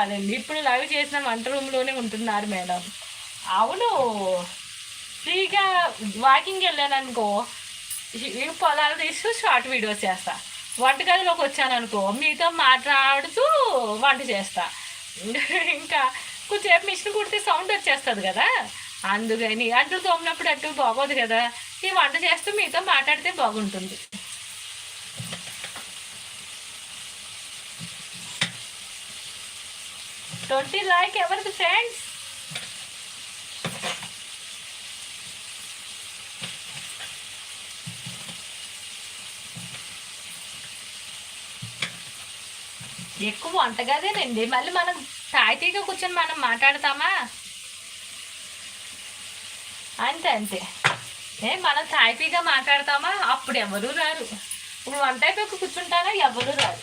కాదండి, ఇప్పుడు లైవ్ చేసిన వంట రూమ్లోనే ఉంటున్నారు మేడం. అవును, ఫ్రీగా వాకింగ్ వెళ్ళాను అనుకో, ఈ పొలాలు తీస్తూ షార్ట్ వీడియోస్ చేస్తా. వంటగదిలోకి వచ్చాను అనుకో, మీతో మాట్లాడుతూ వంట చేస్తా. ఇంకా కొంచెంసేపు మిషన్ కుడితే సౌండ్ వచ్చేస్తుంది కదా, అందుకని అంట్లు తోమినప్పుడు అటు బాగోదు కదా, ఈ వంట చేస్తూ మీతో మాట్లాడితే బాగుంటుంది. 20 like ఎవరిది ఫ్రెండ్స్? ఎక్కువ వంటగదేనండి, మళ్ళీ మనం తాయితీగా కూర్చొని మనం మాట్లాడతామా? అంతే అంతే, మనం తాయితీగా మాట్లాడతామా? అప్పుడు ఎవరు రారు. ఇప్పుడు వంట అయిపోయి కూర్చుంటారా, ఎవరు రారు.